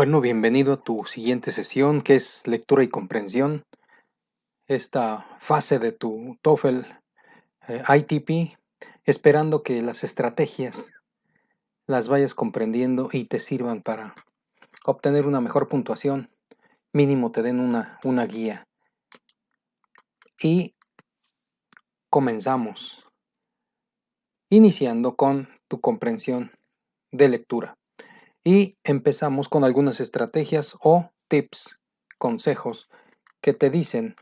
Bueno, bienvenido a tu siguiente sesión, que es lectura y comprensión. Esta fase de tu TOEFL ITP, esperando que las estrategias las vayas comprendiendo y te sirvan para obtener una mejor puntuación. Mínimo te den una guía. Y comenzamos, iniciando con tu comprensión de lectura. Y empezamos con algunas estrategias o tips, consejos que te dicen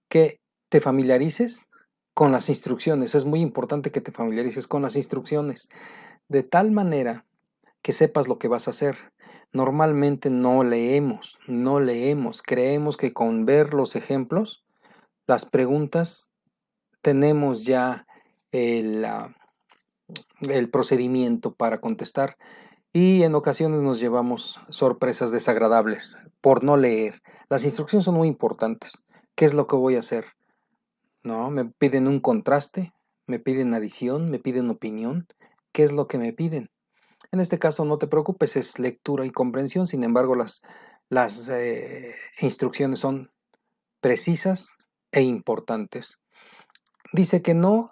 que te familiarices con las instrucciones. Es muy importante que te familiarices con las instrucciones, de tal manera que sepas lo que vas a hacer. Normalmente no leemos, creemos que con ver los ejemplos, las preguntas, tenemos ya el, el procedimiento para contestar y en ocasiones nos llevamos sorpresas desagradables por no leer. Las instrucciones son muy importantes. ¿Qué es lo que voy a hacer? No, me piden un contraste, me piden adición, me piden opinión. ¿Qué es lo que me piden? En este caso no te preocupes, es lectura y comprensión. Sin embargo, las instrucciones son precisas e importantes. Dice que no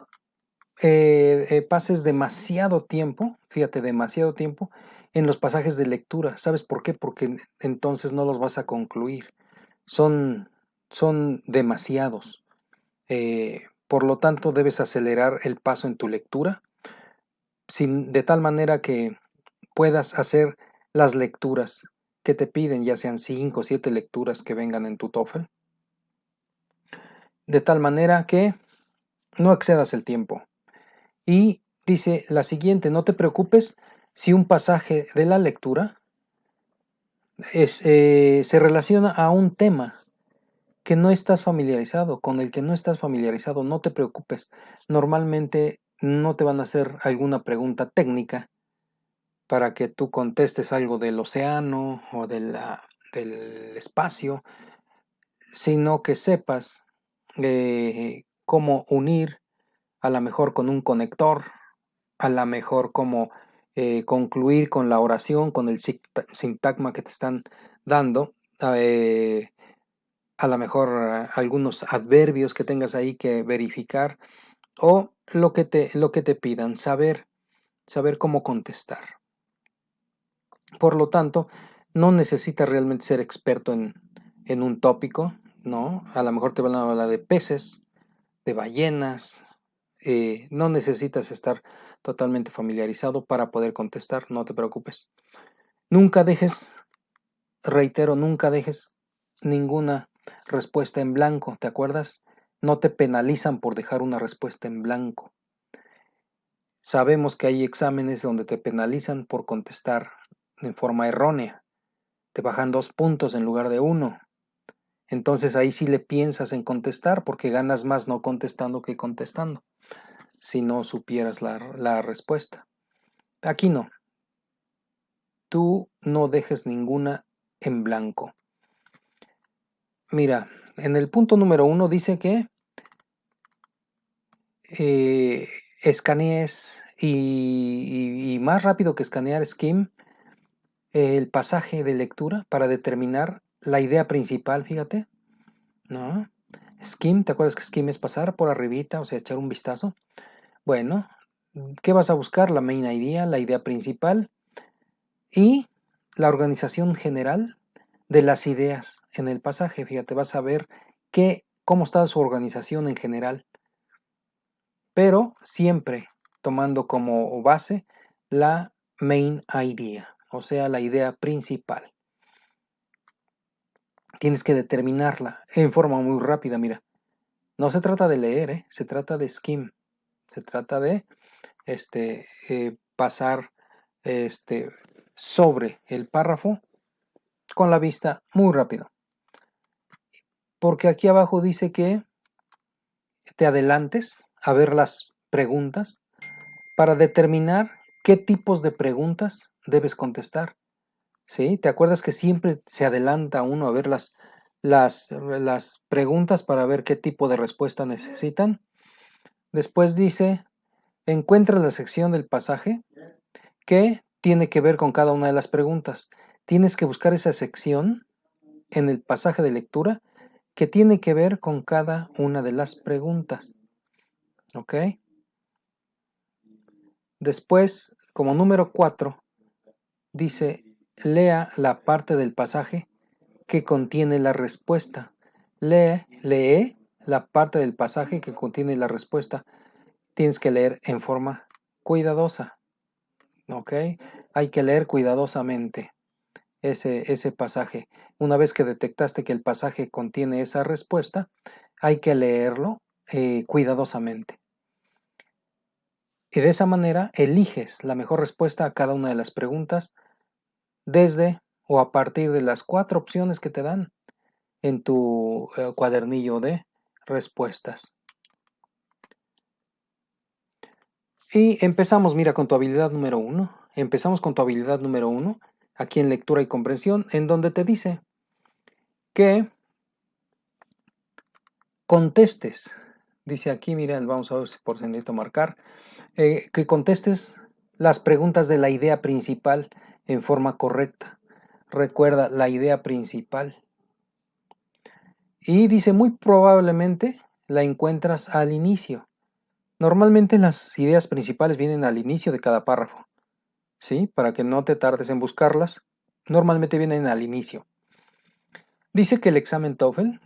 pases demasiado tiempo, fíjate, demasiado tiempo en los pasajes de lectura. ¿Sabes por qué? Porque entonces no los vas a concluir. Son, son demasiados. Por lo tanto, debes acelerar el paso en tu lectura, de tal manera que puedas hacer las lecturas que te piden, ya sean 5 o 7 lecturas que vengan en tu TOEFL, de tal manera que no excedas el tiempo. Y dice la siguiente: no te preocupes si un pasaje de la lectura se relaciona a un tema que no estás familiarizado, con el que no estás familiarizado. No te preocupes. Normalmente no te van a hacer alguna pregunta técnica para que tú contestes algo del océano o del espacio, sino que sepas cómo unir, a lo mejor con un conector, a lo mejor cómo concluir con la oración, con el sintagma que te están dando, a lo mejor algunos adverbios que tengas ahí que verificar, o lo que te pidan, saber cómo contestar. Por lo tanto, no necesitas realmente ser experto en un tópico, ¿no? A lo mejor te van a hablar de peces, de ballenas, no necesitas estar totalmente familiarizado para poder contestar, no te preocupes. Nunca dejes, reitero, nunca dejes ninguna respuesta en blanco, ¿te acuerdas? No te penalizan por dejar una respuesta en blanco. Sabemos que hay exámenes donde te penalizan por contestar en forma errónea. Te bajan 2 puntos en lugar de 1. Entonces ahí sí le piensas en contestar porque ganas más no contestando que contestando, si no supieras la respuesta. Aquí no. Tú no dejes ninguna en blanco. Mira, en el punto número 1 dice que escanees y más rápido que escanear, skim el pasaje de lectura para determinar la idea principal, fíjate, ¿no? Skim, ¿te acuerdas que skim es pasar por arribita, o sea, echar un vistazo? Bueno, ¿qué vas a buscar? La main idea, la idea principal y la organización general de las ideas en el pasaje. Fíjate, vas a ver cómo está su organización en general, pero siempre tomando como base la main idea, o sea, la idea principal. Tienes que determinarla en forma muy rápida, mira. No se trata de leer, se trata de skim, se trata de pasar sobre el párrafo con la vista muy rápido. Porque aquí abajo dice que te adelantes a ver las preguntas para determinar qué tipos de preguntas debes contestar. ¿Sí? ¿Te acuerdas que siempre se adelanta uno a ver las preguntas para ver qué tipo de respuesta necesitan? Después dice, encuentra la sección del pasaje que tiene que ver con cada una de las preguntas. Tienes que buscar esa sección en el pasaje de lectura que tiene que ver con cada una de las preguntas. ¿Ok? Después, como número 4, dice, lea la parte del pasaje que contiene la respuesta. Lee la parte del pasaje que contiene la respuesta. Tienes que leer en forma cuidadosa. ¿Ok? Hay que leer cuidadosamente ese pasaje. Una vez que detectaste que el pasaje contiene esa respuesta, hay que leerlo cuidadosamente. Y de esa manera eliges la mejor respuesta a cada una de las preguntas desde o a partir de las 4 opciones que te dan en tu cuadernillo de respuestas. Y empezamos, mira, con tu habilidad número 1. Empezamos con tu habilidad número 1, aquí en lectura y comprensión, en donde te dice que contestes. Dice aquí, mira, vamos a ver si por si necesito marcar, que contestes las preguntas de la idea principal en forma correcta. Recuerda la idea principal. Y dice, muy probablemente la encuentras al inicio. Normalmente las ideas principales vienen al inicio de cada párrafo, ¿sí? Para que no te tardes en buscarlas, normalmente vienen al inicio. Dice que el examen TOEFL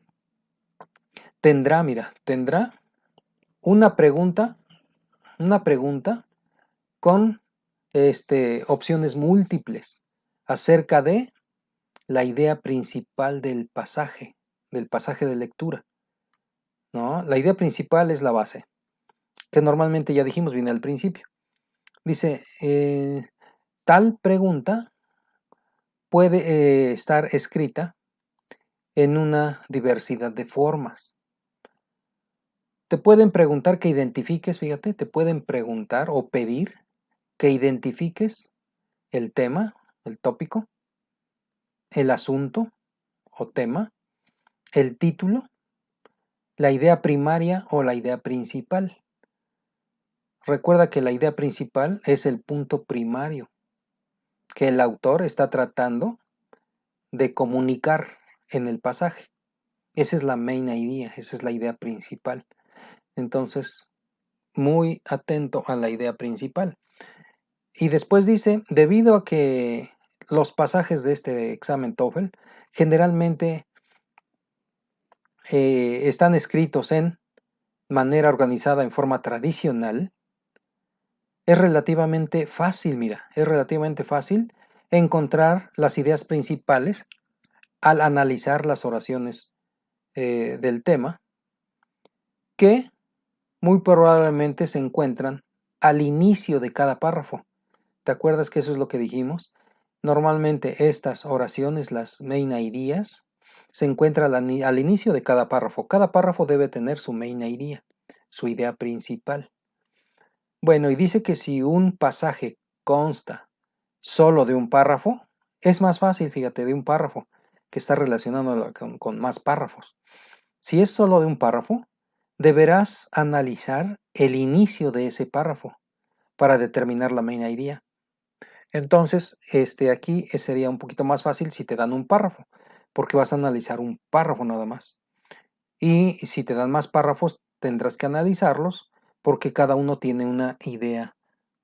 tendrá una pregunta con opciones múltiples acerca de la idea principal del pasaje de lectura, ¿no? La idea principal es la base, que normalmente ya dijimos viene al principio. Dice, tal pregunta puede estar escrita en una diversidad de formas. Te pueden preguntar que identifiques, fíjate, te pueden preguntar o pedir que identifiques el tema, el tópico, el asunto o tema, el título, la idea primaria o la idea principal. Recuerda que la idea principal es el punto primario que el autor está tratando de comunicar en el pasaje. Esa es la main idea, esa es la idea principal. Entonces, muy atento a la idea principal. Y después dice, debido a que los pasajes de este examen TOEFL generalmente están escritos en manera organizada en forma tradicional, es relativamente fácil, es relativamente fácil encontrar las ideas principales al analizar las oraciones del tema, que muy probablemente se encuentran al inicio de cada párrafo. ¿Te acuerdas que eso es lo que dijimos? Normalmente estas oraciones, las main ideas, se encuentran al inicio de cada párrafo. Cada párrafo debe tener su main idea, su idea principal. Bueno, y dice que si un pasaje consta solo de un párrafo, es más fácil, fíjate, de un párrafo, que está relacionado con más párrafos. Si es solo de un párrafo, deberás analizar el inicio de ese párrafo para determinar la main idea. Entonces, aquí sería un poquito más fácil si te dan un párrafo, porque vas a analizar un párrafo nada más. Y si te dan más párrafos, tendrás que analizarlos porque cada uno tiene una idea,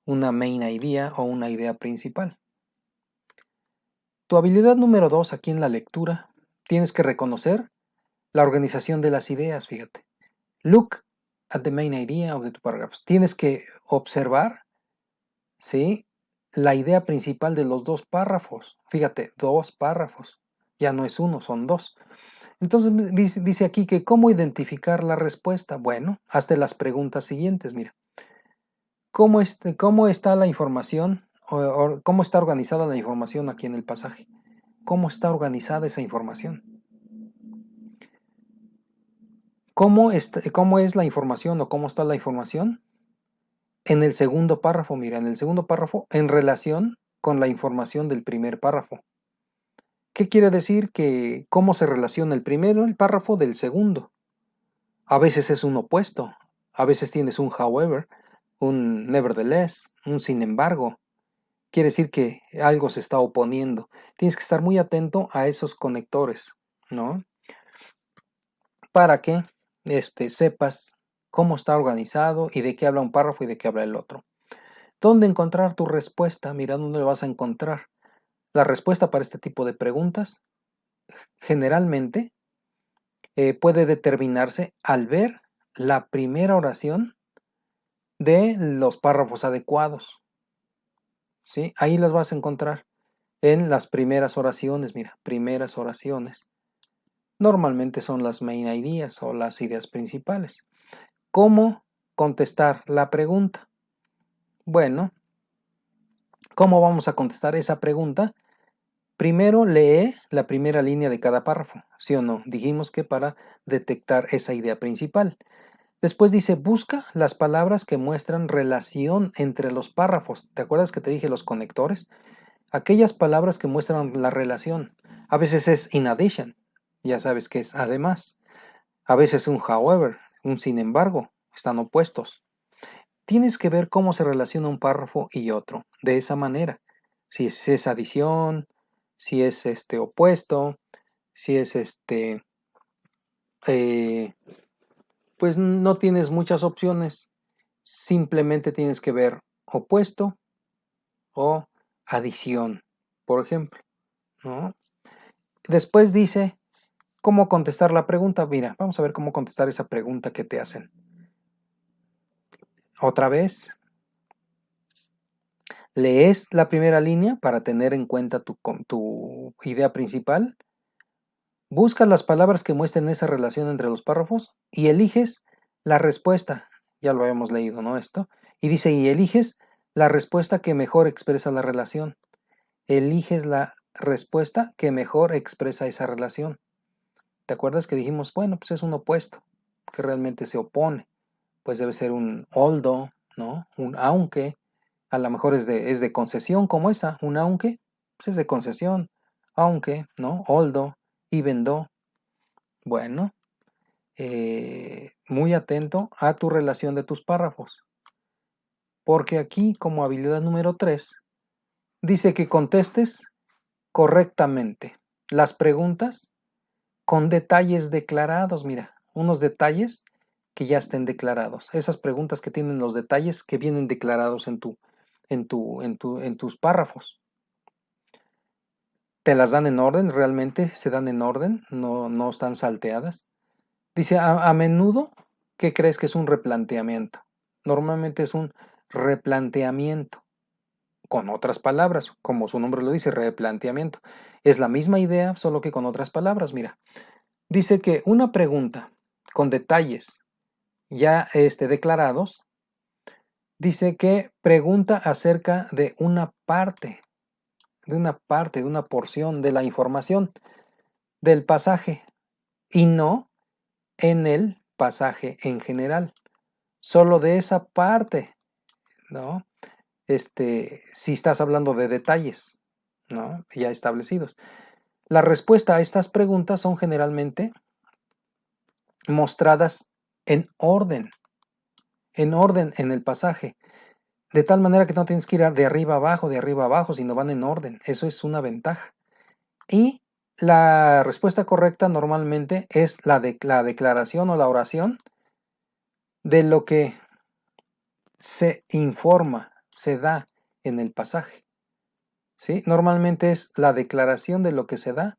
una main idea o una idea principal. Tu habilidad número 2 aquí en la lectura, tienes que reconocer la organización de las ideas, fíjate. Look at the main idea of the two paragraphs. Tienes que observar, ¿sí?, la idea principal de los dos párrafos. Fíjate, dos párrafos. Ya no es uno, son dos. Entonces dice aquí que cómo identificar la respuesta. Bueno, hazte las preguntas siguientes, mira. ¿Cómo está la información o cómo está organizada la información aquí en el pasaje? ¿Cómo está organizada esa información? ¿Cómo es la información o cómo está la información? En el segundo párrafo, mira, en el segundo párrafo, en relación con la información del primer párrafo. ¿Qué quiere decir? Que cómo se relaciona el primero, el párrafo del segundo. A veces es un opuesto, a veces tienes un however, un nevertheless, un sin embargo. quiere decir que algo se está oponiendo. Tienes que estar muy atento a esos conectores, ¿no? Para que sepas cómo está organizado y de qué habla un párrafo y de qué habla el otro. ¿Dónde encontrar tu respuesta? Mira dónde lo vas a encontrar. La respuesta para este tipo de preguntas generalmente puede determinarse al ver la primera oración de los párrafos adecuados. ¿Sí? Ahí las vas a encontrar en las primeras oraciones. Mira, primeras oraciones. Normalmente son las main ideas o las ideas principales. ¿Cómo contestar la pregunta? Bueno, ¿cómo vamos a contestar esa pregunta? Primero lee la primera línea de cada párrafo, ¿sí o no? Dijimos que para detectar esa idea principal. Después dice, busca las palabras que muestran relación entre los párrafos. ¿Te acuerdas que te dije los conectores? Aquellas palabras que muestran la relación. A veces es in addition, ya sabes que es además. A veces un however, un sin embargo, están opuestos. Tienes que ver cómo se relaciona un párrafo y otro, de esa manera. Si es adición, si es opuesto, si es eh, pues no tienes muchas opciones. Simplemente tienes que ver opuesto o adición, por ejemplo, ¿no? Después dice cómo contestar la pregunta. Mira, vamos a ver cómo contestar esa pregunta que te hacen. Otra vez, lees la primera línea para tener en cuenta tu idea principal. Buscas las palabras que muestren esa relación entre los párrafos y eliges la respuesta. Ya lo habíamos leído, ¿no? Esto. Y dice, y eliges la respuesta que mejor expresa la relación. Eliges la respuesta que mejor expresa esa relación. ¿Te acuerdas que dijimos, bueno, pues es un opuesto, que realmente se opone? Pues debe ser un although, ¿no? Un aunque, a lo mejor es de concesión como esa, un aunque, pues es de concesión, aunque, ¿no? Although, even though. Bueno, muy atento a tu relación de tus párrafos, porque aquí como habilidad número 3 dice que contestes correctamente las preguntas con detalles declarados. Mira, unos detalles que ya estén declarados. Esas preguntas que tienen los detalles que vienen declarados en tus párrafos. Te las dan en orden, realmente se dan en orden, no están salteadas. Dice, a menudo, ¿qué crees que es un replanteamiento? Normalmente es un replanteamiento, con otras palabras, como su nombre lo dice, replanteamiento. Es la misma idea, solo que con otras palabras. Mira, dice que una pregunta con detalles ya declarados, dice que pregunta acerca de una parte, de una porción de la información del pasaje y no en el pasaje en general, solo de esa parte, ¿no? Si estás hablando de detalles, ¿no? Ya establecidos. La respuesta a estas preguntas son generalmente mostradas en orden en el pasaje, de tal manera que no tienes que ir de arriba abajo, sino van en orden. Eso es una ventaja. Y la respuesta correcta normalmente es la declaración o la oración de lo que se informa, se da en el pasaje. ¿Sí? Normalmente es la declaración de lo que se da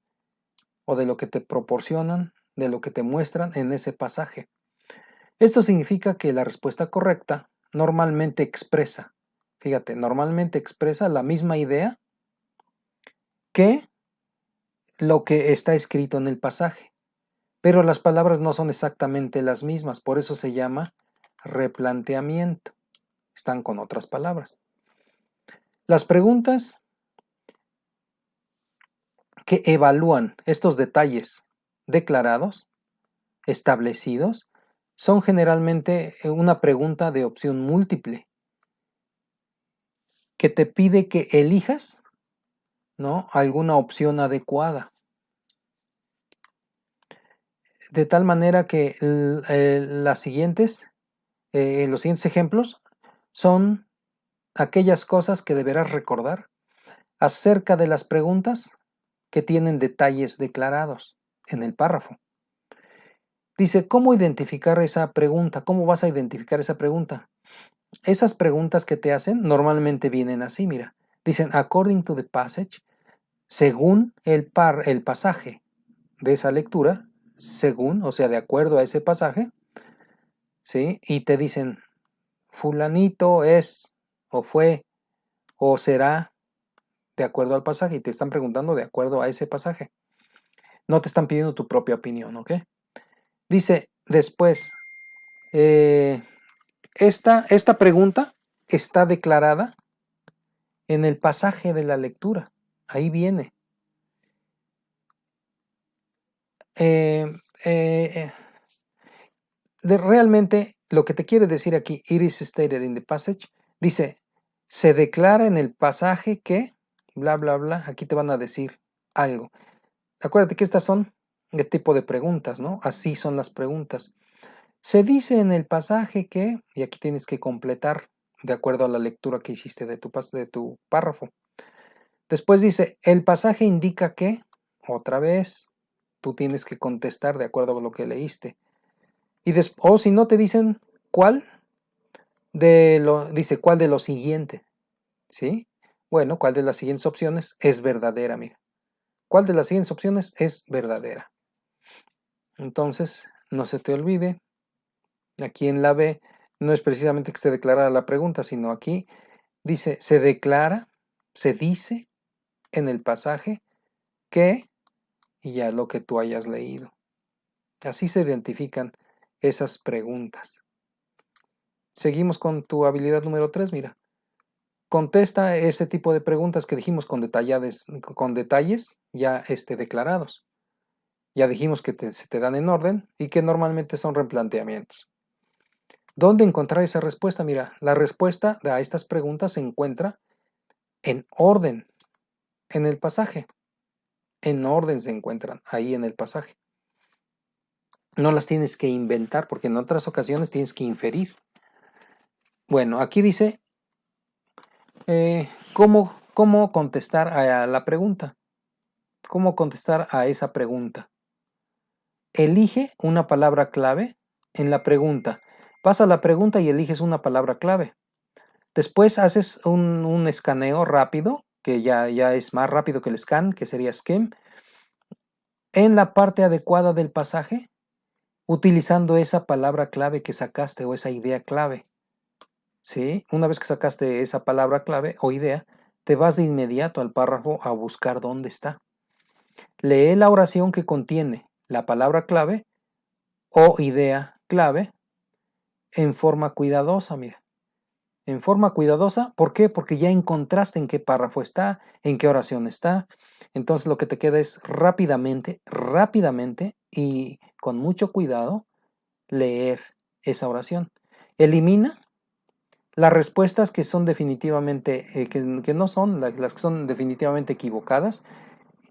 o de lo que te proporcionan, de lo que te muestran en ese pasaje. Esto significa que la respuesta correcta normalmente expresa, fíjate, normalmente expresa la misma idea que lo que está escrito en el pasaje, pero las palabras no son exactamente las mismas, por eso se llama replanteamiento. Están con otras palabras. Las preguntas que evalúan estos detalles declarados, establecidos, son generalmente una pregunta de opción múltiple que te pide que elijas, ¿no?, alguna opción adecuada. De tal manera que los siguientes ejemplos son aquellas cosas que deberás recordar acerca de las preguntas que tienen detalles declarados en el párrafo. Dice, ¿cómo identificar esa pregunta? ¿Cómo vas a identificar esa pregunta? Esas preguntas que te hacen normalmente vienen así, mira. Dicen, according to the passage, según el pasaje de esa lectura, según, o sea, de acuerdo a ese pasaje, ¿sí? Y te dicen, fulanito es, o fue, o será, de acuerdo al pasaje, y te están preguntando de acuerdo a ese pasaje. No te están pidiendo tu propia opinión, ¿ok? Dice después, esta pregunta está declarada en el pasaje de la lectura. Ahí viene. Realmente lo que te quiere decir aquí, it is stated in the passage, dice, se declara en el pasaje que, bla, bla, bla, aquí te van a decir algo. Acuérdate que estas son el tipo de preguntas, ¿no? Así son las preguntas. Se dice en el pasaje que, y aquí tienes que completar de acuerdo a la lectura que hiciste de tu párrafo. Después dice, el pasaje indica que, otra vez, tú tienes que contestar de acuerdo a lo que leíste. O si no te dicen cuál dice cuál de lo siguiente, ¿sí? Bueno, ¿cuál de las siguientes opciones es verdadera? Mira, ¿cuál de las siguientes opciones es verdadera? Entonces, no se te olvide, aquí en la B no es precisamente que se declarara la pregunta, sino aquí dice, se declara, se dice en el pasaje que, y ya lo que tú hayas leído. Así se identifican esas preguntas. Seguimos con tu habilidad número 3, mira. Contesta ese tipo de preguntas que dijimos con detalles ya declarados. Ya dijimos que se te dan en orden y que normalmente son replanteamientos. ¿Dónde encontrar esa respuesta? Mira, la respuesta a estas preguntas se encuentra en orden, en el pasaje. En orden se encuentran ahí en el pasaje. No las tienes que inventar porque en otras ocasiones tienes que inferir. Bueno, aquí dice cómo contestar a la pregunta. ¿Cómo contestar a esa pregunta? Elige una palabra clave en la pregunta. Vas a la pregunta y eliges una palabra clave. Después haces un escaneo rápido, que ya es más rápido que el scan, que sería skim, en la parte adecuada del pasaje, utilizando esa palabra clave que sacaste o esa idea clave. ¿Sí? Una vez que sacaste esa palabra clave o idea, te vas de inmediato al párrafo a buscar dónde está. Lee la oración que contiene la palabra clave o idea clave en forma cuidadosa, mira. En forma cuidadosa, ¿por qué? Porque ya encontraste en qué párrafo está, en qué oración está. Entonces lo que te queda es rápidamente y con mucho cuidado leer esa oración. Elimina las respuestas que son definitivamente, que no son, las que son definitivamente equivocadas,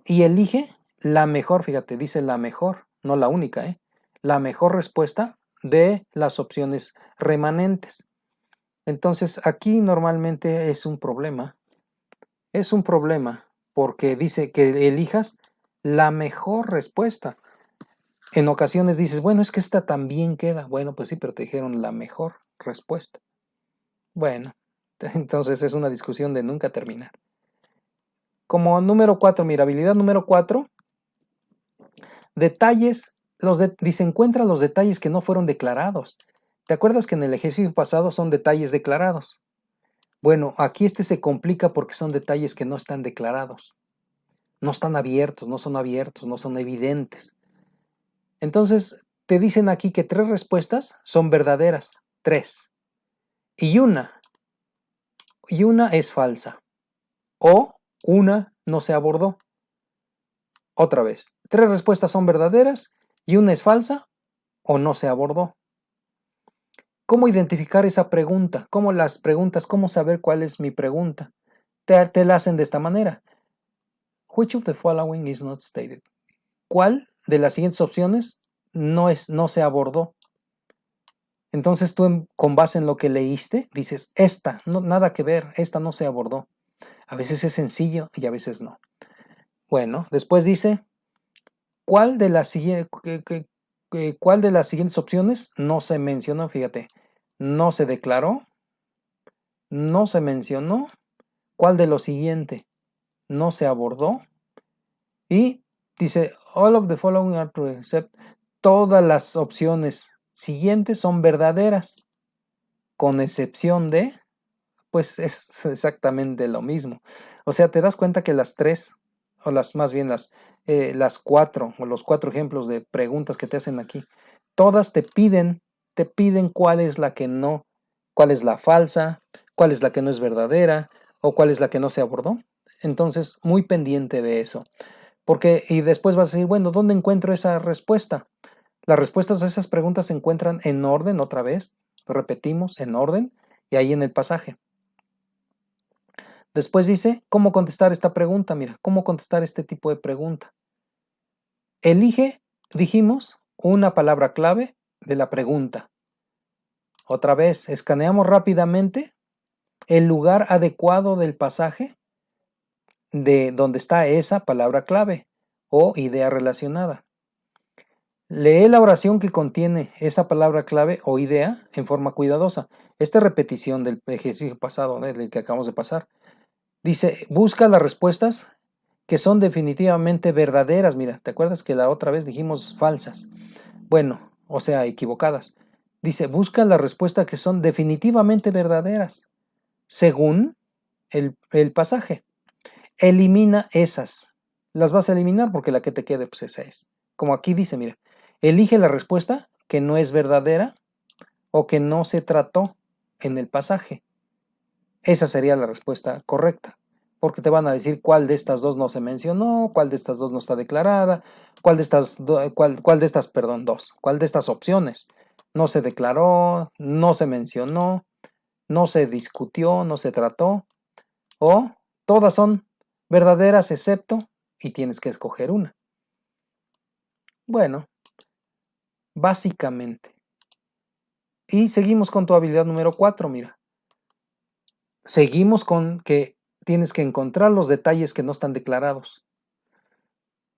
y elige la mejor, fíjate, dice la mejor, no la única, la mejor respuesta de las opciones remanentes. Entonces aquí normalmente es un problema porque dice que elijas la mejor respuesta. En ocasiones dices, bueno, es que esta también queda. Bueno, pues sí, pero te dijeron la mejor respuesta. Bueno, entonces es una discusión de nunca terminar. Como número 4, mira, habilidad número 4, detalles, dice, encuentra los detalles que no fueron declarados. ¿Te acuerdas que en el ejercicio pasado son detalles declarados? Bueno, aquí se complica porque son detalles que no están declarados. No están abiertos, no son evidentes. Entonces, te dicen aquí que 3 respuestas son verdaderas. 3. Y una es falsa. O una no se abordó. Otra vez, 3 respuestas son verdaderas y una es falsa o no se abordó. ¿Cómo identificar esa pregunta? ¿Cómo las preguntas? ¿Cómo saber cuál es mi pregunta? Te la hacen de esta manera. Which of the following is not stated? ¿Cuál de las siguientes opciones no se abordó? Entonces tú con base en lo que leíste dices, esta, no, nada que ver, esta no se abordó. A veces es sencillo y a veces no. Bueno, después dice, ¿cuál de las siguientes opciones no se mencionó? Fíjate, no se declaró, no se mencionó, ¿cuál de lo siguiente no se abordó? Y dice, all of the following are true except, todas las opciones siguientes son verdaderas, con excepción de, pues es exactamente lo mismo. O sea, te das cuenta que las tres, o más bien las cuatro, o los cuatro ejemplos de preguntas que te hacen aquí, todas te piden cuál es la que no, cuál es la falsa, cuál es la que no es verdadera, o cuál es la que no se abordó. Entonces, muy pendiente de eso. Porque, y después vas a decir, bueno, ¿dónde encuentro esa respuesta? Las respuestas a esas preguntas se encuentran en orden, otra vez, repetimos, en orden, y ahí en el pasaje. Después dice, ¿cómo contestar esta pregunta? Mira, ¿cómo contestar este tipo de pregunta? Elige, dijimos, una palabra clave de la pregunta. Otra vez, escaneamos rápidamente el lugar adecuado del pasaje de donde está esa palabra clave o idea relacionada. Lee la oración que contiene esa palabra clave o idea en forma cuidadosa. Esta es repetición del ejercicio pasado, del que acabamos de pasar. Dice, busca las respuestas que son definitivamente verdaderas. Mira, ¿te acuerdas que la otra vez dijimos falsas? Bueno, o sea, equivocadas. Dice, busca las respuestas que son definitivamente verdaderas, según el pasaje. Elimina esas. Las vas a eliminar porque la que te quede, pues esa es. Como aquí dice, mira, elige la respuesta que no es verdadera o que no se trató en el pasaje. Esa sería la respuesta correcta, porque te van a decir cuál de estas dos no se mencionó, cuál de estas dos no está declarada, cuál de estas opciones no se declaró, no se mencionó, no se discutió, no se trató, o todas son verdaderas excepto, y tienes que escoger una. Bueno, básicamente. Y seguimos con tu habilidad número 4, mira. Seguimos con que tienes que encontrar los detalles que no están declarados.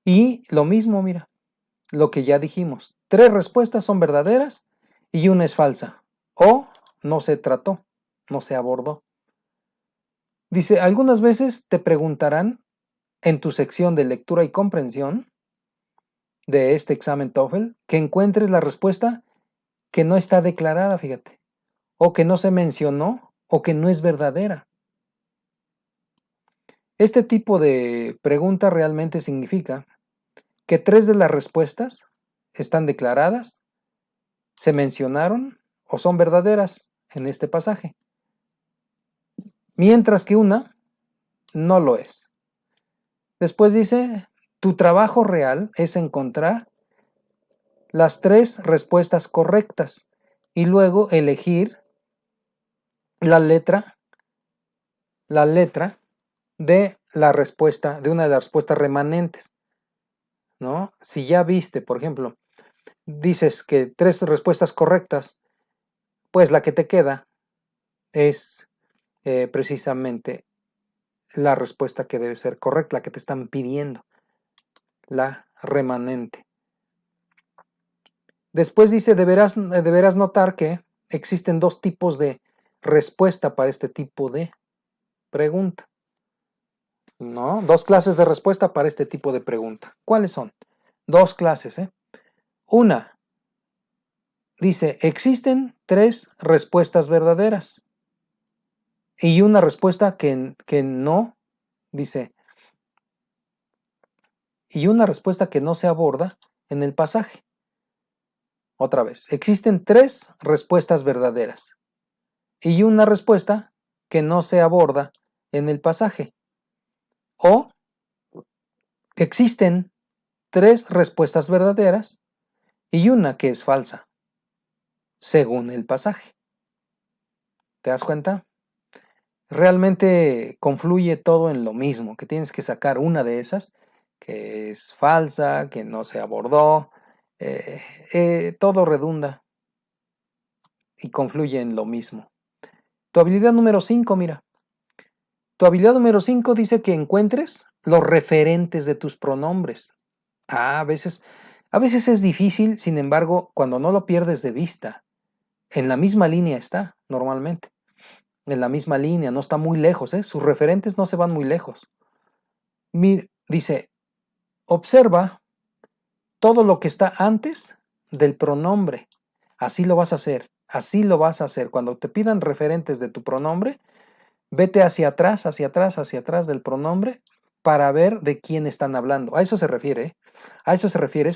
Y lo mismo, mira, lo que ya dijimos. 3 respuestas son verdaderas y una es falsa. O no se trató, no se abordó. Dice, algunas veces te preguntarán en tu sección de lectura y comprensión de este examen TOEFL que encuentres la respuesta que no está declarada, fíjate, o que no se mencionó o que no es verdadera. Este tipo de pregunta realmente significa que 3 de las respuestas están declaradas, se mencionaron o son verdaderas en este pasaje, mientras que una no lo es. Después dice, tu trabajo real es encontrar las 3 respuestas correctas y luego elegir la letra de la respuesta, de una de las respuestas remanentes, ¿no? Si ya viste, por ejemplo, dices que 3 respuestas correctas, pues la que te queda es precisamente la respuesta que debe ser correcta, la que te están pidiendo, la remanente. Después dice, deberás notar que existen 2 tipos de respuesta para este tipo de pregunta, ¿no? 2 clases de respuesta para este tipo de pregunta. ¿Cuáles son? 2 clases, ¿eh? Una, dice, existen 3 respuestas verdaderas y una respuesta que no, dice, y una respuesta que no se aborda en el pasaje. Otra vez, existen 3 respuestas verdaderas y una respuesta que no se aborda en el pasaje. O existen 3 respuestas verdaderas y una que es falsa, según el pasaje. ¿Te das cuenta? Realmente confluye todo en lo mismo, que tienes que sacar una de esas que es falsa, que no se abordó, todo redunda y confluye en lo mismo. Tu habilidad número 5, mira. Tu habilidad número 5 dice que encuentres los referentes de tus pronombres. A veces es difícil, sin embargo, cuando no lo pierdes de vista, en la misma línea está, normalmente. En la misma línea, no está muy lejos, ¿eh? Sus referentes no se van muy lejos. Dice, observa todo lo que está antes del pronombre. Así lo vas a hacer, así lo vas a hacer. Cuando te pidan referentes de tu pronombre, vete hacia atrás, hacia atrás, hacia atrás del pronombre para ver de quién están hablando. A eso se refiere, ¿eh? A eso se refiere.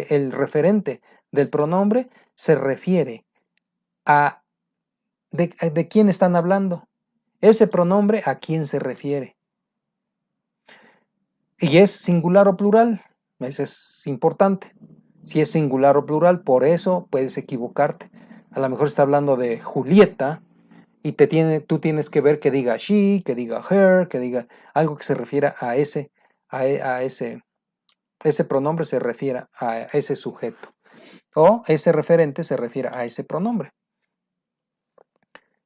El referente del pronombre se refiere a de quién están hablando. Ese pronombre a quién se refiere. Y es singular o plural. Eso es importante. Si es singular o plural, por eso puedes equivocarte. A lo mejor está hablando de Julieta y tú tienes que ver que diga she, que diga her, que diga algo que se refiera a ese pronombre se refiere a ese sujeto. O ese referente se refiere a ese pronombre.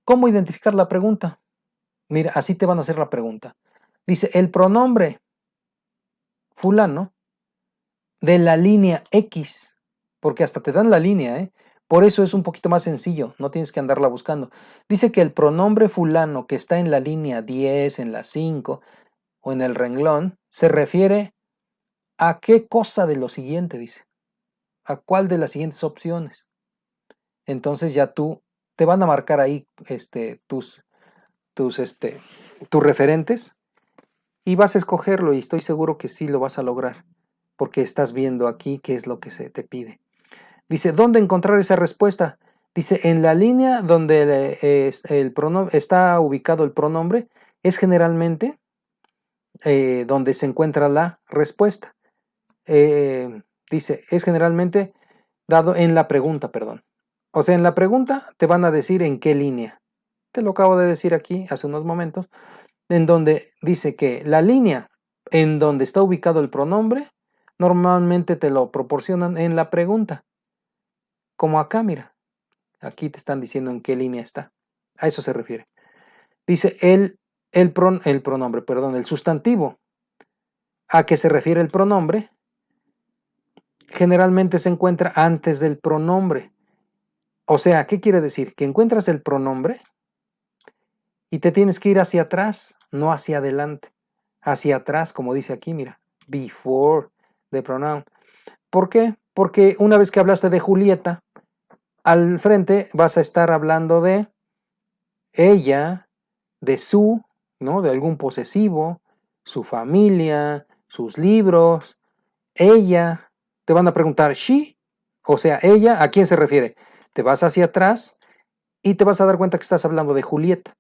¿Cómo identificar la pregunta? Mira, así te van a hacer la pregunta. Dice, el pronombre fulano de la línea X, porque hasta te dan la línea, ¿eh? Por eso es un poquito más sencillo, no tienes que andarla buscando. Dice que el pronombre fulano que está en la línea 10, en la 5 o en el renglón, se refiere a qué cosa de lo siguiente, dice. ¿A cuál de las siguientes opciones? Entonces ya te van a marcar ahí tus referentes y vas a escogerlo y estoy seguro que sí lo vas a lograr porque estás viendo aquí qué es lo que se te pide. Dice, ¿dónde encontrar esa respuesta? Dice, en la línea donde está ubicado el pronombre es generalmente donde se encuentra la respuesta. Dice, es generalmente dado en la pregunta, perdón. O sea, en la pregunta te van a decir en qué línea. Te lo acabo de decir aquí hace unos momentos, en donde dice que la línea en donde está ubicado el pronombre, normalmente te lo proporcionan en la pregunta. Como acá, mira. Aquí te están diciendo en qué línea está. A eso se refiere. Dice el pronombre, perdón, el sustantivo. ¿A qué se refiere el pronombre? Generalmente se encuentra antes del pronombre. O sea, ¿qué quiere decir? Que encuentras el pronombre y te tienes que ir hacia atrás, no hacia adelante. Hacia atrás, como dice aquí, mira. Before the pronoun. ¿Por qué? Porque una vez que hablaste de Julieta, al frente vas a estar hablando de ella, de su, ¿no? De algún posesivo, su familia, sus libros. Ella, te van a preguntar, she, o sea, ella, ¿a quién se refiere? Te vas hacia atrás y te vas a dar cuenta que estás hablando de Julieta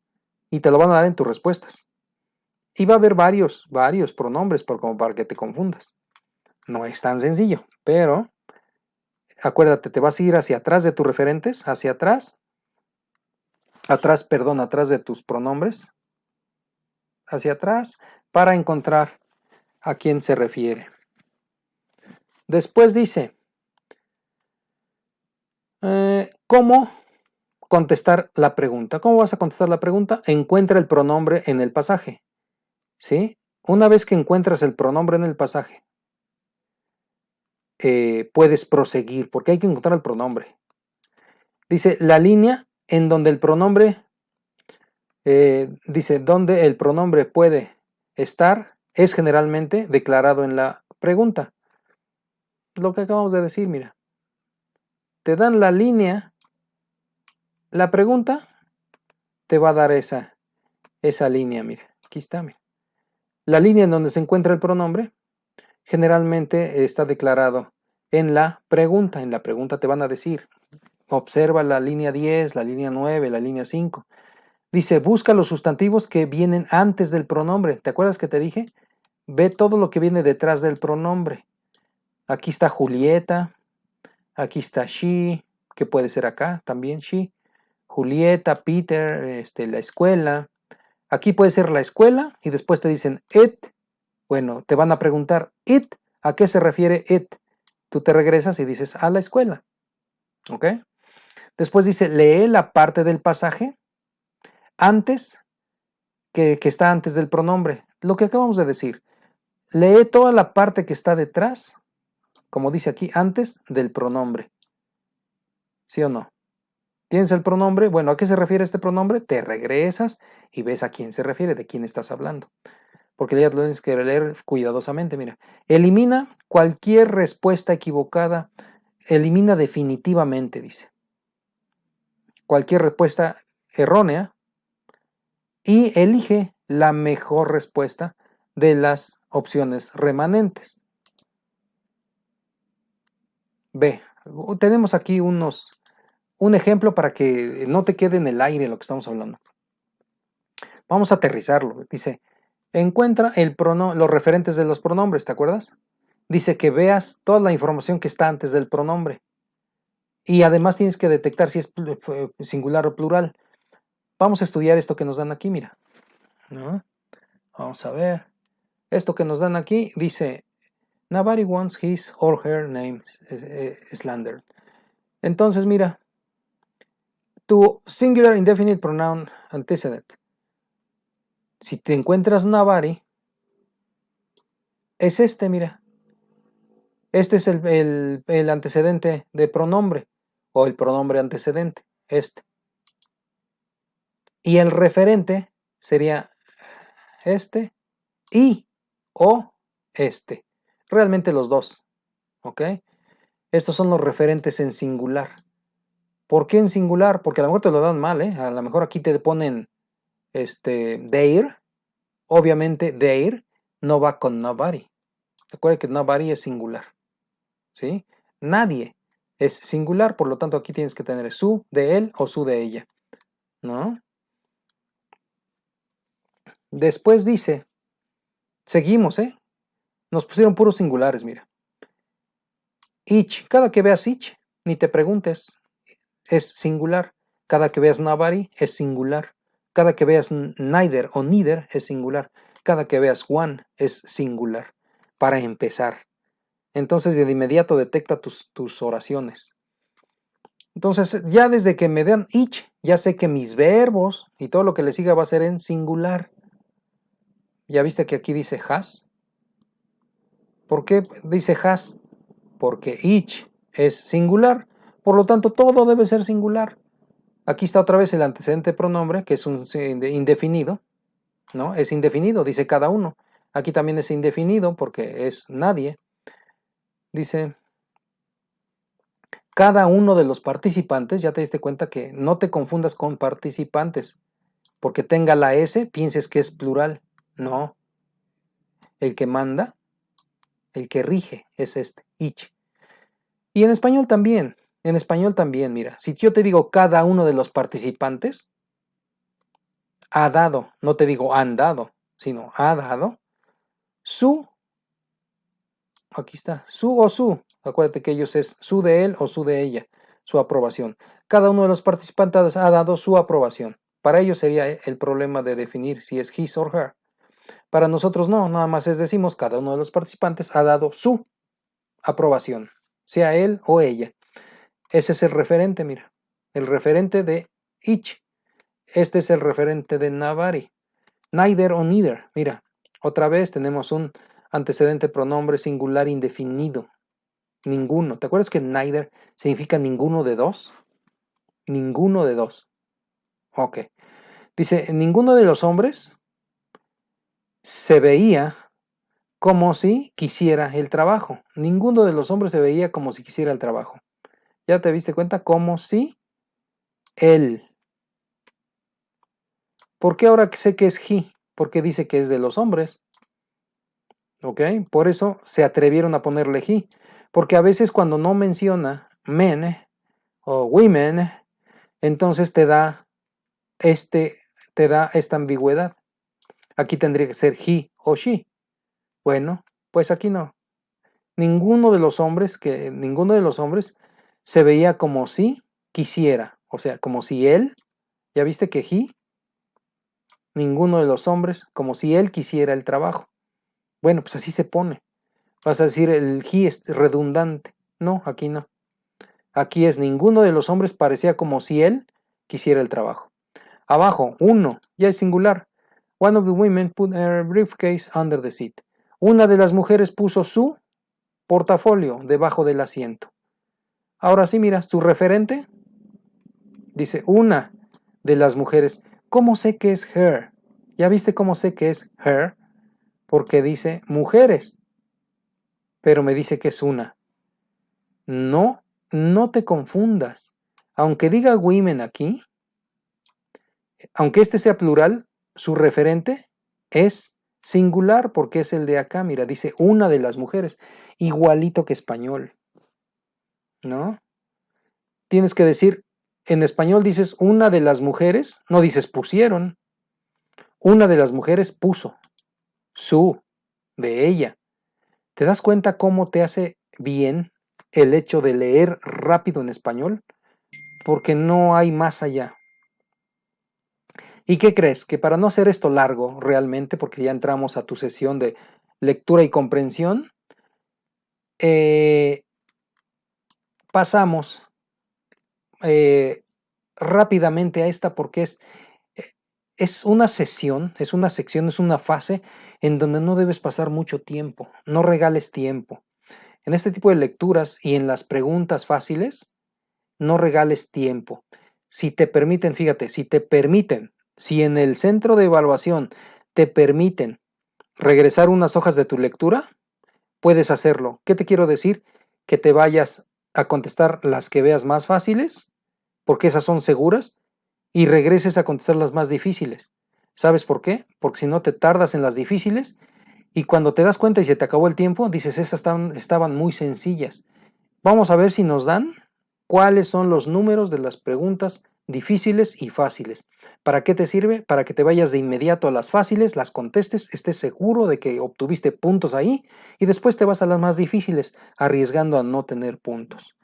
y te lo van a dar en tus respuestas. Y va a haber varios pronombres como para que te confundas. No es tan sencillo, pero acuérdate, te vas a ir hacia atrás de tus referentes, hacia atrás de tus pronombres, hacia atrás, para encontrar a quién se refiere. Después dice, ¿cómo contestar la pregunta? ¿Cómo vas a contestar la pregunta? Encuentra el pronombre en el pasaje. ¿Sí? Una vez que encuentras el pronombre en el pasaje, puedes proseguir, porque hay que encontrar el pronombre. Dice, la línea en donde el pronombre, dice, donde el pronombre puede estar, es generalmente declarado en la pregunta. Lo que acabamos de decir, mira. Te dan la línea, la pregunta te va a dar esa línea, mira. Aquí está, mira. La línea en donde se encuentra el pronombre generalmente está declarado en la pregunta. En la pregunta te van a decir, observa la línea 10, la línea 9, la línea 5. Dice, busca los sustantivos que vienen antes del pronombre. ¿Te acuerdas que te dije? Ve todo lo que viene detrás del pronombre. Aquí está Julieta, aquí está she, que puede ser acá también she. Julieta, Peter, la escuela. Aquí puede ser la escuela y después te dicen it. Bueno, te van a preguntar it, ¿a qué se refiere it? Tú te regresas y dices a la escuela. ¿Ok? Después dice, lee la parte del pasaje antes que está antes del pronombre. Lo que acabamos de decir. Lee toda la parte que está detrás, como dice aquí, antes del pronombre. ¿Sí o no? ¿Tienes el pronombre? Bueno, ¿a qué se refiere este pronombre? Te regresas y ves a quién se refiere, de quién estás hablando. Porque ya lo tienes que leer cuidadosamente, mira. Elimina cualquier respuesta equivocada. Elimina definitivamente, dice. Cualquier respuesta errónea y elige la mejor respuesta de las opciones remanentes. B. Tenemos aquí un ejemplo para que no te quede en el aire lo que estamos hablando. Vamos a aterrizarlo. Dice, encuentra los referentes de los pronombres, ¿te acuerdas? Dice que veas toda la información que está antes del pronombre. Y además tienes que detectar si es singular o plural. Vamos a estudiar esto que nos dan aquí, mira. ¿No? Vamos a ver. Esto que nos dan aquí dice, nobody wants his or her name slandered. Entonces, mira, tu singular indefinite pronoun antecedent. Si te encuentras nobody, es este, mira. Este es el antecedente de pronombre o el pronombre antecedente, este. Y el referente sería este y o este. Realmente los dos, ¿ok? Estos son los referentes en singular. ¿Por qué en singular? Porque a lo mejor te lo dan mal, ¿eh? A lo mejor aquí te ponen their. Obviamente their no va con nobody. Recuerda que nobody es singular, ¿sí? Nadie es singular, por lo tanto aquí tienes que tener su de él o su de ella, ¿no? Después dice, seguimos, ¿eh? Nos pusieron puros singulares, mira. Each, cada que veas each, ni te preguntes, es singular. Cada que veas nobody es singular. Cada que veas neither o neither es singular. Cada que veas one es singular. Para empezar. Entonces de inmediato detecta tus oraciones. Entonces ya desde que me dan each, ya sé que mis verbos y todo lo que le siga va a ser en singular. ¿Ya viste que aquí dice has? ¿Por qué dice has? Porque each es singular. Por lo tanto, todo debe ser singular. Aquí está otra vez el antecedente pronombre, que es un indefinido, ¿no? Es indefinido, dice cada uno. Aquí también es indefinido porque es nadie. Dice, cada uno de los participantes, ya te diste cuenta que no te confundas con participantes, porque tenga la S, pienses que es plural. No, el que manda, el que rige es este, each. Y en español también, mira, si yo te digo cada uno de los participantes, ha dado, no te digo han dado, sino ha dado su, aquí está, su o su, acuérdate que ellos es su de él o su de ella, su aprobación. Cada uno de los participantes ha dado su aprobación. Para ellos sería el problema de definir si es his or her. Para nosotros no, nada más es decimos cada uno de los participantes ha dado su aprobación, sea él o ella. Ese es el referente, mira, el referente de each. Este es el referente de nobody. Neither o neither, mira, otra vez tenemos un antecedente pronombre singular indefinido. Ninguno. ¿Te acuerdas que neither significa ninguno de dos? Ninguno de dos. Ok. Dice, ninguno de los hombres se veía como si quisiera el trabajo. Ninguno de los hombres se veía como si quisiera el trabajo. ¿Ya te diste cuenta? Como si él. ¿Por qué ahora sé que es he? Porque dice que es de los hombres. ¿Ok? Por eso se atrevieron a ponerle he. Porque a veces cuando no menciona men o women, entonces te da esta ambigüedad. Aquí tendría que ser he o she. Bueno, pues aquí no. Ninguno de los hombres se veía como si quisiera, o sea, como si él, ya viste que he, ninguno de los hombres, como si él quisiera el trabajo. Bueno, pues así se pone. Vas a decir el he es redundante. No, aquí no. Aquí es ninguno de los hombres parecía como si él quisiera el trabajo. Abajo, uno, ya es singular. One of the women put her briefcase under the seat. Una de las mujeres puso su portafolio debajo del asiento. Ahora sí, mira, su referente dice una de las mujeres. ¿Cómo sé que es her? ¿Ya viste cómo sé que es her? Porque dice mujeres, pero me dice que es una. No, no te confundas. Aunque diga women aquí, aunque este sea plural, su referente es singular porque es el de acá. Mira, dice una de las mujeres, igualito que español, ¿no? Tienes que decir, en español dices una de las mujeres, no dices pusieron, una de las mujeres puso, su, de ella. ¿Te das cuenta cómo te hace bien el hecho de leer rápido en español? Porque no hay más allá. ¿Y qué crees? Que para no hacer esto largo realmente, porque ya entramos a tu sesión de lectura y comprensión, eh, pasamos rápidamente a esta porque es una sesión, es una sección, es una fase en donde no debes pasar mucho tiempo, no regales tiempo. En este tipo de lecturas y en las preguntas fáciles, no regales tiempo. Si te permiten, fíjate, si te permiten, si en el centro de evaluación te permiten regresar unas hojas de tu lectura, puedes hacerlo. ¿Qué te quiero decir? Que te vayas a contestar las que veas más fáciles, porque esas son seguras, y regreses a contestar las más difíciles. ¿Sabes por qué? Porque si no te tardas en las difíciles y cuando te das cuenta y se te acabó el tiempo, dices, esas estaban muy sencillas. Vamos a ver si nos dan cuáles son los números de las preguntas difíciles y fáciles. ¿Para qué te sirve? Para que te vayas de inmediato a las fáciles, las contestes, estés seguro de que obtuviste puntos ahí y después te vas a las más difíciles, arriesgando a no tener puntos.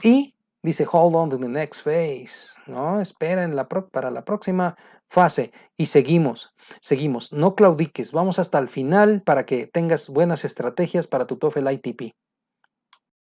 Y dice, hold on to the next phase, ¿no? Espera para la próxima fase y seguimos, no claudiques, vamos hasta el final para que tengas buenas estrategias para tu TOEFL ITP.